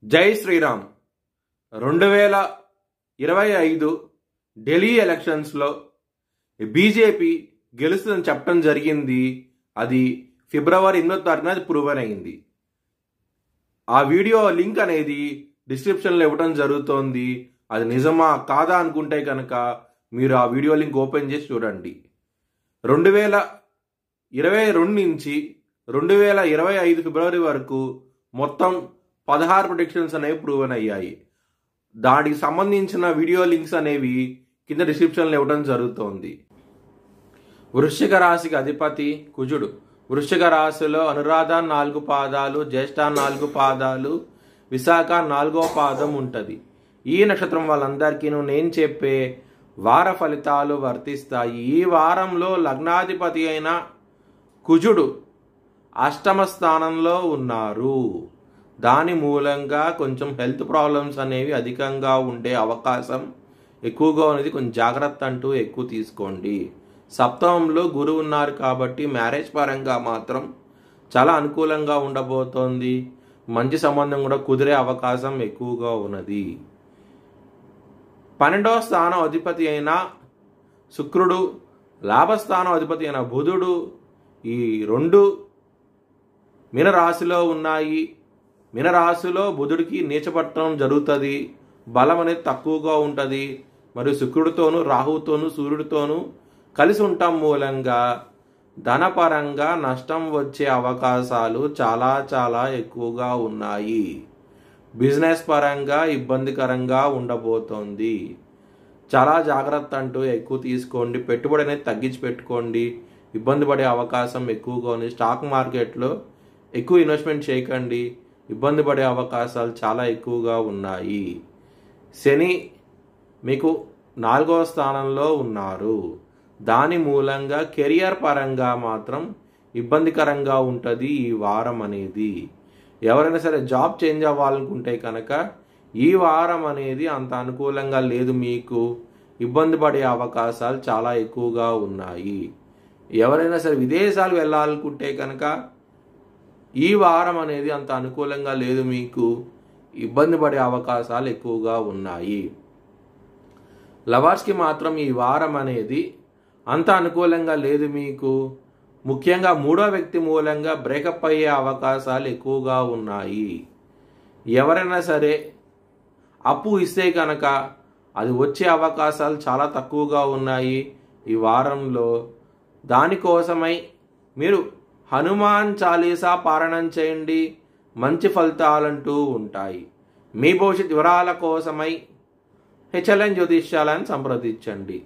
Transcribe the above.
జై శ్రీరామ్. 2025 ఢిల్లీ ఎలక్షన్స్లో బీజేపీ గెలుస్తుందని చెప్పడం జరిగింది. అది ఫిబ్రవరి 8వ తారీఖున అది ప్రూవన్ అయింది. ఆ వీడియో లింక్ అనేది డిస్క్రిప్షన్లో ఇవ్వడం జరుగుతోంది. అది నిజమా కాదా అనుకుంటే కనుక మీరు ఆ వీడియో లింక్ ఓపెన్ చేసి చూడండి. 2022 నుంచి 2025 ఫిబ్రవరి వరకు మొత్తం 16 ప్రొడిక్షన్స్ అనేవి ప్రూవన్ అయ్యాయి. దానికి సంబంధించిన వీడియో లింక్స్ అనేవి కింద డిస్క్రిప్షన్లో ఇవ్వడం జరుగుతోంది. వృశ్చిక రాశికి అధిపతి కుజుడు. వృశ్చిక రాశిలో అనురాధ 4 పాదాలు, జ్యేష్ఠ 4 పాదాలు, విశాఖ 4వ పాదం ఉంటుంది. ఈ నక్షత్రం వాళ్ళందరికీ నేను చెప్పే వార ఫలితాలు వర్తిస్తాయి. ఈ వారంలో లగ్నాధిపతి అయిన కుజుడు అష్టమ స్థానంలో ఉన్నారు. దాని మూలంగా కొంచెం హెల్త్ ప్రాబ్లమ్స్ అనేవి అధికంగా ఉండే అవకాశం ఎక్కువగా ఉన్నది. కొంచెం జాగ్రత్త అంటూ ఎక్కువ తీసుకోండి. సప్తమంలో గురువు ఉన్నారు కాబట్టి మ్యారేజ్ పరంగా మాత్రం చాలా అనుకూలంగా ఉండబోతోంది. మంచి సంబంధం కూడా కుదిరే అవకాశం ఎక్కువగా ఉన్నది. 12వ స్థానం అధిపతి అయిన శుక్రుడు, లాభస్థానం అధిపతి అయిన బుధుడు ఈ రెండు మీనరాశిలో ఉన్నాయి. మీనరాశిలో బుధుడికి నీచపట్టడం జరుగుతుంది. బలం అనేది తక్కువగా ఉంటుంది. మరియు శుక్రుడితోనూ, రాహుతోనూ, సూర్యుడితోనూ కలిసి ఉండటం మూలంగా ధనపరంగా నష్టం వచ్చే అవకాశాలు చాలా చాలా ఎక్కువగా ఉన్నాయి. బిజినెస్ పరంగా ఇబ్బందికరంగా ఉండబోతోంది. చాలా జాగ్రత్త అంటూ ఎక్కువ తీసుకోండి. పెట్టుబడి అనేది తగ్గించి పెట్టుకోండి. ఇబ్బంది పడే అవకాశం ఎక్కువగా ఉంది. స్టాక్ మార్కెట్లో ఎక్కువ ఇన్వెస్ట్మెంట్ చేయకండి. ఇబ్బంది పడే అవకాశాలు చాలా ఎక్కువగా ఉన్నాయి. శని మీకు 4వ స్థానంలో ఉన్నారు. దాని మూలంగా కెరియర్ పరంగా మాత్రం ఇబ్బందికరంగా ఉంటుంది ఈ వారం అనేది. ఎవరైనా సరే జాబ్ చేంజ్ అవ్వాలనుకుంటే కనుక ఈ వారం అనేది అంత అనుకూలంగా లేదు. మీకు ఇబ్బంది పడే అవకాశాలు చాలా ఎక్కువగా ఉన్నాయి. ఎవరైనా సరే విదేశాలు వెళ్ళాలనుకుంటే కనుక ఈ వారం అనేది అంత అనుకూలంగా లేదు. మీకు ఇబ్బంది పడే అవకాశాలు ఎక్కువగా ఉన్నాయి. లవర్స్కి మాత్రం ఈ వారం అనేది అంత అనుకూలంగా లేదు. మీకు ముఖ్యంగా 3వ వ్యక్తి మూలంగా బ్రేకప్ అయ్యే అవకాశాలు ఎక్కువగా ఉన్నాయి. ఎవరైనా సరే అప్పు ఇస్తే కనుక అది వచ్చే అవకాశాలు చాలా తక్కువగా ఉన్నాయి ఈ వారంలో. దానికోసమై మీరు హనుమాన్ చాలీసా పారాయణం చేయండి. మంచి ఫలితాలంటూ ఉంటాయి. మీ భవిష్యత్ వివరాల కోసమై హెచ్ఎల్ఎన్ జ్యోతిష్యాలను సంప్రదించండి.